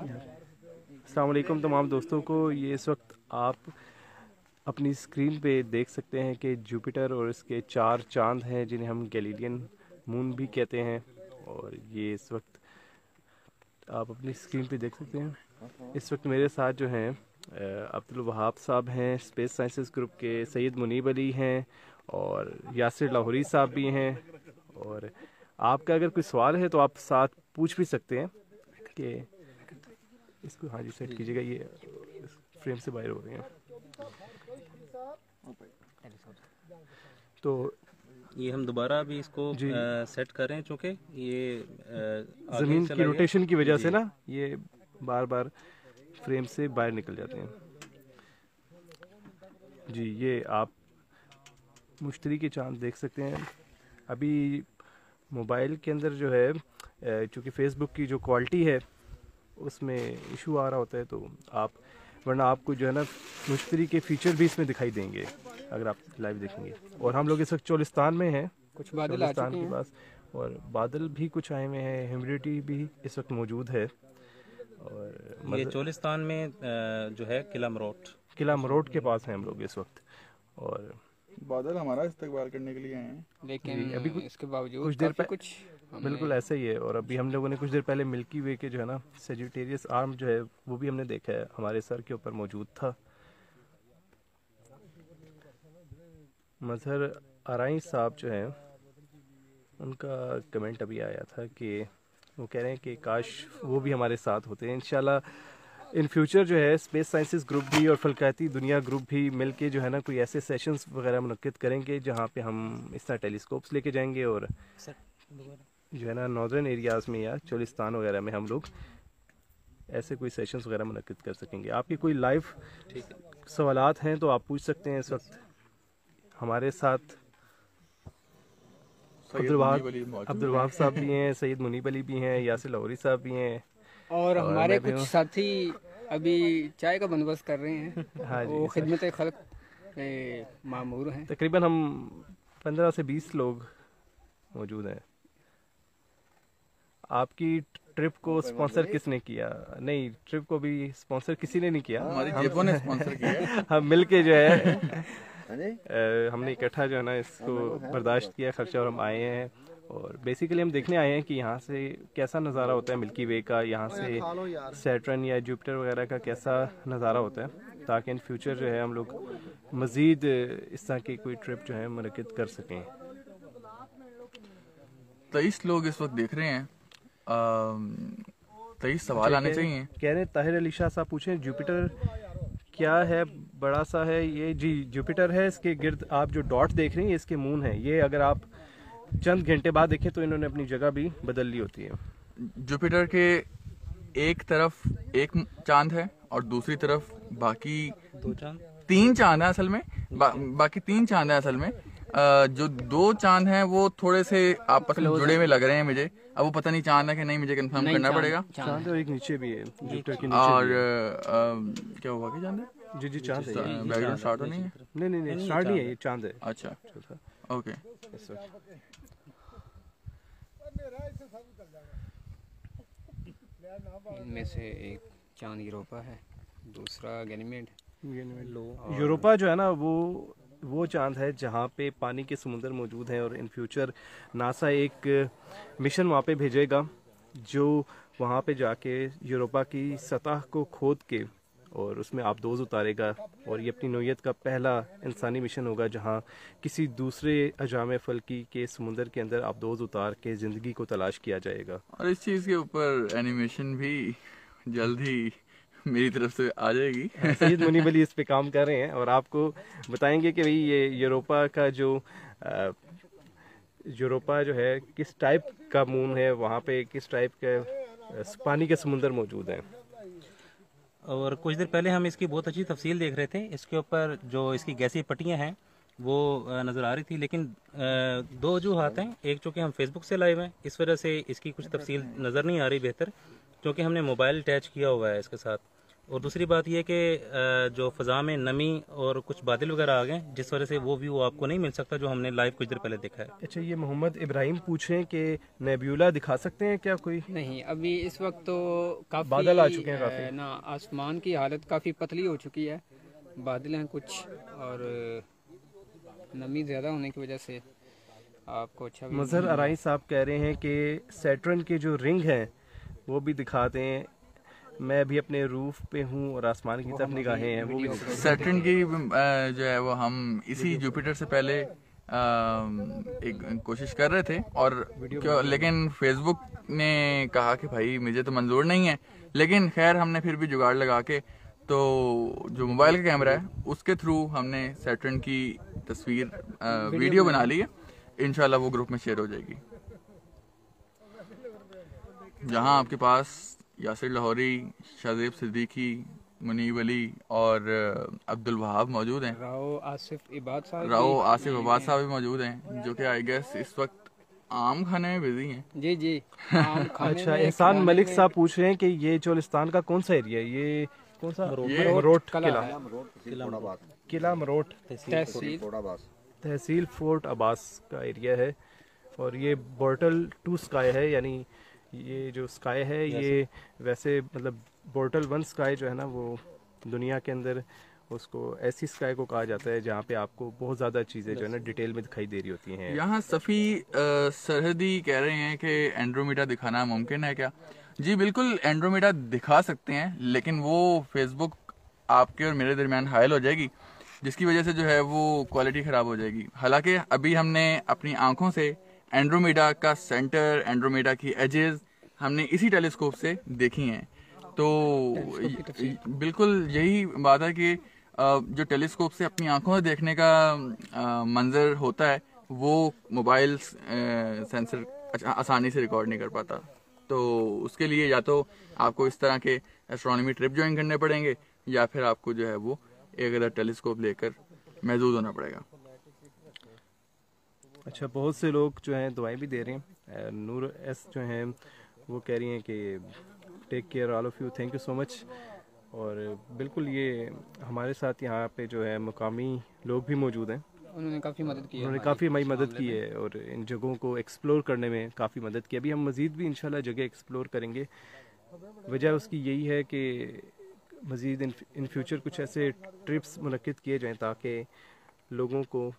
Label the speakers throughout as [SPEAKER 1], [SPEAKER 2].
[SPEAKER 1] अस्सलाम वालेकुम तमाम दोस्तों को। ये इस वक्त आप अपनी स्क्रीन पे देख सकते हैं कि जुपिटर और इसके 4 चांद हैं जिन्हें हम गैलीलियन मून भी कहते हैं। और ये इस वक्त आप अपनी स्क्रीन पे देख सकते हैं। इस वक्त मेरे साथ जो हैं अब्दुल वहाब साहब हैं, स्पेस साइंसेस ग्रुप के, सैयद मुनीब अली हैं और यासिर लाहौरी साहब भी हैं। और आपका अगर कोई सवाल है तो आप साथ पूछ भी सकते हैं कि इसको हाँ जी सेट कीजिएगा। ये फ्रेम से बाहर हो रहे हैं तो
[SPEAKER 2] ये हम दोबारा अभी इसको सेट करें, चूँकि ये
[SPEAKER 1] ज़मीन की रोटेशन की वजह से ना ये बार बार फ्रेम से बाहर निकल जाते हैं। जी ये आप मुश्तरी के चांद देख सकते हैं। अभी मोबाइल के अंदर जो है चूँकि फ़ेसबुक की जो क्वालिटी है उसमें इशू आ रहा होता है, तो आप वरना आपको जो है ना मुश्तरी के फीचर भी इसमें दिखाई देंगे अगर आप लाइव देखेंगे। और हम लोग इस वक्त चोलिस्तान में हैं,
[SPEAKER 3] कुछ बादल आ चुके
[SPEAKER 1] के पास, और बादल भी कुछ आए हुए हैं, ह्यूमिडिटी भी इस वक्त मौजूद है। और
[SPEAKER 2] ये चोलिस्तान में जो है किला मरोट
[SPEAKER 1] के पास हैं हम लोग इस वक्त। और
[SPEAKER 4] बादल हमारा इस्तेकबाल करने के लिए आए हैं,
[SPEAKER 3] लेकिन
[SPEAKER 1] अभी
[SPEAKER 3] इसके बावजूद
[SPEAKER 1] कुछ देर
[SPEAKER 3] कुछ
[SPEAKER 1] बिल्कुल ऐसा ही है। और अभी हम लोगों ने कुछ देर पहले मिल्की वे के जो है ना सेजिटेरियस आर्म जो है वो भी हमने देखा है, हमारे सर के ऊपर मौजूद था। मजहर आराई साहब जो हैं उनका कमेंट अभी आया था कि वो कह रहे हैं कि काश वो भी हमारे साथ होते हैं। इंशाल्लाह इन फ्यूचर जो है स्पेस साइंसेस ग्रुप भी और फलकाती दुनिया ग्रुप भी मिलके जो है ना कोई ऐसे सेशंस वगैरह मुनक्किद करेंगे जहाँ पे हम इस तरह टेलीस्कोप्स लेके जाएंगे और जो है ना नॉर्दर्न एरियाज़ में या चोलिस्तान वगैरह में हम लोग ऐसे कोई सेशंस वगैरह मुनक्किद कर सकेंगे। आपकी कोई लाइव सवालात हैं तो आप पूछ सकते हैं। इस वक्त हमारे साथ अब्दुल वहाब साहब भी हैं, सैयद मुनीब अली भी हैं, यासिर लाहौरी साहब भी हैं
[SPEAKER 3] और हमारे कुछ साथी अभी चाय का बंदोबस्त कर रहे हैं।
[SPEAKER 1] हाँ जी,
[SPEAKER 3] वो खिदमत खल्क मामूर हैं।
[SPEAKER 1] तकरीबन हम 15 से 20 लोग मौजूद हैं। आपकी ट्रिप को स्पॉन्सर किसने किया? नहीं, ट्रिप को भी स्पॉन्सर किसी ने नहीं किया,
[SPEAKER 4] हमारी जेबों ने स्पॉन्सर किया।
[SPEAKER 1] हम मिलके जो है हमने इकट्ठा जो है ना इसको बर्दाश्त किया खर्चा और हम आए हैं। और बेसिकली हम देखने आए हैं कि यहाँ से कैसा नज़ारा होता है मिल्की वे का, यहाँ से सैटर्न या जुपिटर वगैरह का कैसा नज़ारा होता है, ताकि इन फ्यूचर जो है हम लोग मज़ीद इस तरह की कोई ट्रिप जो है मुनक्किद कर सकें।
[SPEAKER 4] 23 लोग इस वक्त देख रहे हैं, 23 सवाल आने चाहिए।
[SPEAKER 1] कह रहे हैं ताहिर अली शाह साहब पूछें जुपिटर क्या है, बड़ा सा है ये? जी जुपिटर है, इसके गिर्द आप जो डॉट देख रही हैं इसके मून है। ये अगर आप चंद घंटे बाद देखें तो इन्होंने अपनी जगह भी बदल ली होती है।
[SPEAKER 4] जुपिटर के एक तरफ एक चांद है और दूसरी तरफ बाकी 3 चांद है असल में, बाकी 3 चांद है असल में। जो 2 चांद हैं वो थोड़े से आपस में जुड़े हुए लग रहे हैं मुझे। अब वो पता नहीं चांद है कि नहीं, मुझे कंफर्म करना पड़ेगा।
[SPEAKER 1] चांद और एक नीचे भी है जुपिटर के नीचे।
[SPEAKER 4] और क्या हुआ कि चांद है?
[SPEAKER 1] जी चांद है।
[SPEAKER 4] बैकग्राउंड स्टार्ट तो नहीं है?
[SPEAKER 1] नहीं स्टार्ट नहीं है, ये चांद है।
[SPEAKER 4] अच्छा ओके।
[SPEAKER 3] इनमें से एक चांद यूरोपा है, दूसरा गैनीमेड।
[SPEAKER 1] यूरोपा जो है ना वो चांद है जहाँ पे पानी के समुंदर मौजूद हैं। और इन फ्यूचर नासा एक मिशन वहाँ पे भेजेगा जो वहाँ पे जाके यूरोपा की सतह को खोद के और उसमें आबदोज़ उतारेगा। और ये अपनी नौइयत का पहला इंसानी मिशन होगा जहाँ किसी दूसरे अजाम फल्की के समुंदर के अंदर आबदोज़ उतार के ज़िंदगी को तलाश किया जाएगा।
[SPEAKER 4] और इस चीज़ के ऊपर एनिमेशन भी जल्द ही मेरी तरफ से आ जाएगी।
[SPEAKER 1] सैयद मुनीब अली इस पे काम कर रहे हैं और आपको बताएंगे कि भाई ये यूरोपा का जो यूरोपा जो है किस टाइप का मून है, वहाँ पे किस टाइप के पानी के समुंदर मौजूद हैं।
[SPEAKER 2] और कुछ देर पहले हम इसकी बहुत अच्छी तफसील देख रहे थे। इसके ऊपर जो इसकी गैसी पट्टियाँ हैं वो नज़र आ रही थी, लेकिन 2 वजूहात हैं। एक चूँकि हम फेसबुक से लाइव हैं, इस वजह से इसकी कुछ तफसील नज़र नहीं आ रही बेहतर, क्योंकि हमने मोबाइल अटैच किया हुआ है इसके साथ। और दूसरी बात यह कि जो फ़ज़ा में नमी और कुछ बादल वगैरह आ गए, जिस वजह से वो व्यू आपको नहीं मिल सकता जो हमने लाइव कुछ देर पहले देखा है।
[SPEAKER 1] अच्छा, ये मोहम्मद इब्राहिम पूछ रहे हैं कि नेब्यूला दिखा सकते हैं क्या कोई?
[SPEAKER 3] नहीं, अभी इस वक्त तो काफी
[SPEAKER 1] बादल आ चुके हैं काफी।
[SPEAKER 3] ना आसमान की हालत काफी पतली हो चुकी है, बादल हैं कुछ, और नमी ज्यादा होने की वजह से आपको अच्छा भी
[SPEAKER 1] मजहर अराई साहब कह रहे हैं कि सैटर्न के जो रिंग हैं वो भी दिखाते हैं। मैं भी अपने रूफ पे हूँ और आसमान की तरफ निगाहें हैं, वो भी
[SPEAKER 4] सैटर्न की जो है वो हम इसी जुपिटर से पहले एक कोशिश कर रहे थे, और लेकिन फेसबुक ने कहा कि भाई मुझे तो मंजूर नहीं है, लेकिन खैर हमने फिर भी जुगाड़ लगा के तो जो मोबाइल का कैमरा है उसके थ्रू हमने सैटर्न की तस्वीर वीडियो बना ली है। इंशाल्लाह वो ग्रुप में शेयर हो जाएगी। जहां आपके पास यासिर लाहौरी, शाहजेब सिद्दीकी, मुनीब अली और अब्दुल वहाब मौजूद हैं।
[SPEAKER 3] राओ आसिफ इबाद
[SPEAKER 4] साहब भी मौजूद हैं, जो कि आई गेस इस वक्त आम खाने में बिजी हैं।
[SPEAKER 3] जी जी, आम खाने
[SPEAKER 1] अच्छा,
[SPEAKER 3] में
[SPEAKER 1] एहसान मलिक साहब पूछ रहे हैं कि ये चोलिस्तान का कौन सा एरिया है? ये कौन सा? मरोट किला मरोट, तहसील फोर्ट अब्बास का एरिया है। और ये बोर्टल 2 स्काई है, यानी ये जो स्काई है ये वैसे मतलब बोर्टल 1 स्काई जो है ना वो दुनिया के अंदर उसको ऐसी स्काई को कहा जाता है जहाँ पे आपको बहुत ज़्यादा चीज़ें जो है ना डिटेल में दिखाई दे रही होती हैं।
[SPEAKER 4] यहाँ सफ़ी सरहदी कह रहे हैं कि एंड्रोमेडा दिखाना मुमकिन है क्या? जी बिल्कुल, एंड्रोमेडा दिखा सकते हैं, लेकिन वो फेसबुक आपके और मेरे दरमियान हायल हो जाएगी, जिसकी वजह से जो है वो क्वालिटी ख़राब हो जाएगी। हालांकि अभी हमने अपनी आंखों से एंड्रोमेडा का सेंटर, एंड्रोमेडा की एजेस हमने इसी टेलीस्कोप से देखी हैं। तो बिल्कुल यही बात है कि जो टेलीस्कोप से अपनी आंखों से देखने का मंजर होता है वो मोबाइल सेंसर आसानी से रिकॉर्ड नहीं कर पाता। तो उसके लिए या तो आपको इस तरह के एस्ट्रोनॉमी ट्रिप ज्वाइन करने पड़ेंगे, या फिर आपको जो है वो एक अदर टेलीस्कोप लेकर महदूद होना पड़ेगा।
[SPEAKER 1] अच्छा, बहुत से लोग जो हैं दुआएं भी दे रहे हैं। नूर एस जो हैं वो कह रही हैं कि take care all of you, thank you so much. और बिल्कुल ये हमारे साथ यहाँ पे जो है मुकामी लोग भी मौजूद हैं,
[SPEAKER 3] उन्होंने काफ़ी मदद की है,
[SPEAKER 1] उन्होंने काफ़ी हमारी मदद की है और इन जगहों को एक्सप्लोर करने में काफ़ी मदद की। अभी हम मज़ीद भी इंशाल्लाह जगह एक्सप्लोर करेंगे। वजह उसकी यही है कि मज़ीद इन फ्यूचर कुछ ऐसे ट्रिप्स मुनक्किद किए जाएँ ताकि लोगों को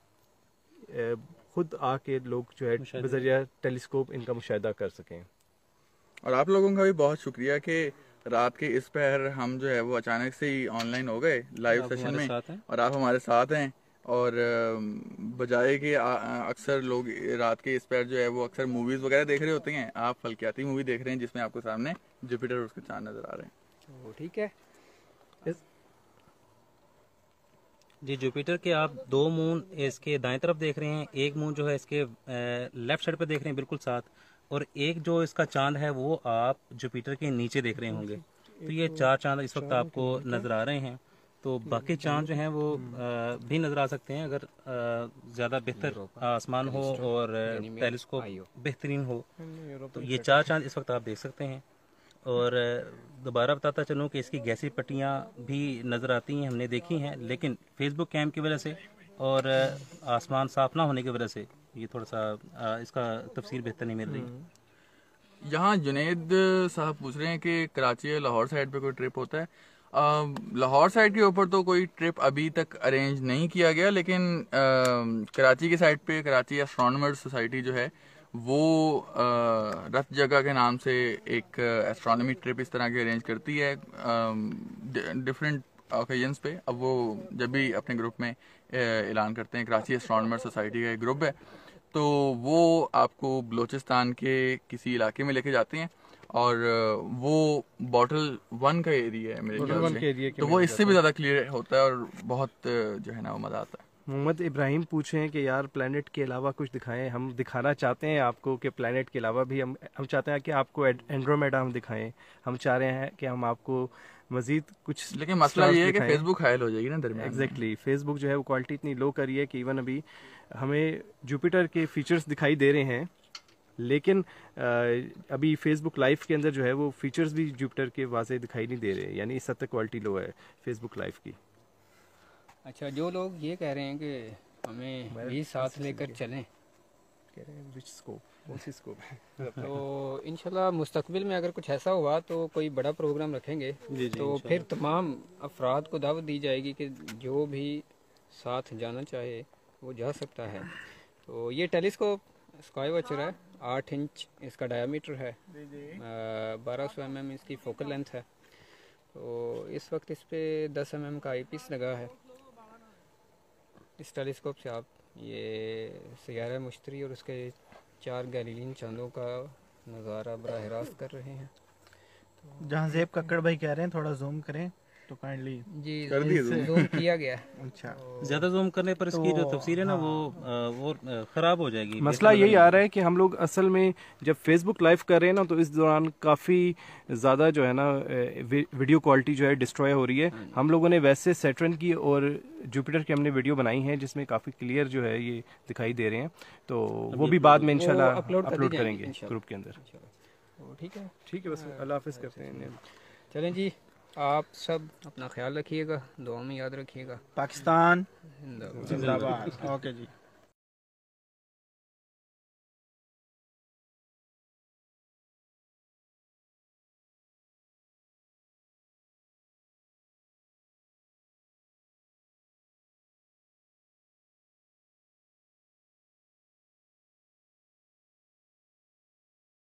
[SPEAKER 1] खुद आके लोग जो है बज़रिया टेलीस्कोप इनका मुशाहिदा कर सकें।
[SPEAKER 4] और आप लोगों का भी बहुत शुक्रिया कि रात के इस पहर हम जो है वो अचानक से ही ऑनलाइन हो गए लाइव सेशन में, और आप हमारे साथ हैं। और बजाय कि अक्सर लोग रात के इस पहर जो है वो अक्सर मूवीज़ वगैरह देख रहे होते हैं, आप फल्कियाती मूवी देख रहे हैं जिसमें आपको सामने जुपिटर और उसके चांद नज़र आ रहे हैं।
[SPEAKER 3] वो ठीक है
[SPEAKER 2] जी। जुपिटर के आप 2 मून इसके दाएं तरफ देख रहे हैं, एक मून जो है इसके लेफ्ट साइड पे देख रहे हैं बिल्कुल साथ, और एक जो इसका चांद है वो आप जुपिटर के नीचे देख रहे होंगे। तो ये 4 चांद इस वक्त आपको नज़र आ रहे हैं। तो बाकी चांद जो हैं वो भी नज़र आ सकते हैं अगर ज़्यादा बेहतर आसमान हो और टेलीस्कोप बेहतरीन हो। तो ये 4 चांद इस वक्त आप देख सकते हैं। और दोबारा बताता चलूँ कि इसकी गैसी पट्टियाँ भी नज़र आती हैं, हमने देखी हैं, लेकिन फेसबुक कैम की वजह से और आसमान साफ ना होने की वजह से ये थोड़ा सा इसका तफसीर बेहतर नहीं मिल रही।
[SPEAKER 4] यहाँ जुनेद साहब पूछ रहे हैं कि कराची या लाहौर साइड पे कोई ट्रिप होता है। लाहौर साइड के ऊपर तो कोई ट्रिप अभी तक अरेंज नहीं किया गया, लेकिन कराची की साइड पे कराची एस्ट्रोनॉमर्स सोसाइटी जो है वो रथ जगह के नाम से एक एस्ट्रोनॉमी ट्रिप इस तरह की अरेंज करती है डिफरेंट ओकेजन्स पे। अब वो जब भी अपने ग्रुप में ऐलान करते हैं, कराची एस्ट्रोनॉमर्स सोसाइटी का एक ग्रुप है, तो वो आपको बलोचिस्तान के किसी इलाके में लेके जाते हैं, और वो बॉटल 1 का एरिया है मेरे ख्याल से, तो वो इससे भी ज़्यादा क्लियर होता है और बहुत जो है ना वो मज़ा आता है।
[SPEAKER 1] मोहम्मद इब्राहिम पूछे हैं कि यार प्लैनेट के अलावा कुछ दिखाएं। हम दिखाना चाहते हैं आपको कि प्लैनेट के अलावा भी हम चाहते हैं कि आपको एंड्रोमेडा हम दिखाएं। हम चाह रहे हैं कि हम आपको मजीद कुछ,
[SPEAKER 4] लेकिन मसला ये है कि फेसबुक हायल हो जाएगी ना दरमियान।
[SPEAKER 1] एग्जैक्टली, फेसबुक जो है वो क्वालिटी इतनी लो करी है कि इवन अभी हमें जुपिटर के फीचर्स दिखाई दे रहे हैं लेकिन अभी फेसबुक लाइव के अंदर जो है वो फीचर्स भी जुपिटर के वाज़े दिखाई नहीं दे रहे, यानी इस हद तक क्वालिटी लो है फेसबुक लाइव की।
[SPEAKER 3] अच्छा, जो लोग ये कह रहे हैं कि हमें भी साथ लेकर चलें,
[SPEAKER 1] कह रहे हैं विच स्कोप, कौन सी स्कोप?
[SPEAKER 3] तो इंशाल्लाह मुस्तकबिल में अगर कुछ ऐसा हुआ तो कोई बड़ा प्रोग्राम रखेंगे, तो फिर तमाम अफराद को दावत दी जाएगी कि जो भी साथ जाना चाहे वो जा सकता है। तो ये टेलीस्कोप स्काई वॉचर है, 8 इंच इसका डायामीटर है, 1200 mm इसकी फोकल लेंथ है। तो इस वक्त इस पे 10 mm का आईपीस लगा है। इस टेलीस्कोप से आप ये सैयारा मुश्तरी और उसके 4 गैलीलियन चांदों का नज़ारा बराह रास्त कर रहे हैं।
[SPEAKER 5] जहाँ ज़ेब कक्कड़ भाई कह रहे हैं थोड़ा जूम करें तो काइंडली
[SPEAKER 3] जी जूम किया गया।
[SPEAKER 5] अच्छा,
[SPEAKER 2] ज्यादा जूम करने पर इसकी जो तफसीर है ना वो खराब हो जाएगी।
[SPEAKER 1] मसला यही आ रहा है कि हम लोग असल में जब फेसबुक लाइव कर रहे हैं ना, तो इस दौरान काफ़ी ज़्यादा जो है ना वीडियो क्वालिटी जो है डिस्ट्रॉय हो रही है। हम लोगों ने वैसे सैटर्न की और जुपिटर की हमने वीडियो बनाई है जिसमें काफ़ी क्लियर जो है ये दिखाई दे रहे हैं, तो वो भी बाद में इंशाल्लाह अपलोड करेंगे ग्रुप के अंदर।
[SPEAKER 3] ठीक है,
[SPEAKER 1] ठीक है, बस अल्लाह हाफिज़ करते हैं।
[SPEAKER 3] चलें जी, आप सब अपना ख्याल रखिएगा, दुआ में याद रखिएगा।
[SPEAKER 5] पाकिस्तान
[SPEAKER 3] जिंदाबाद।
[SPEAKER 5] जिंदाबाद। ओके जी।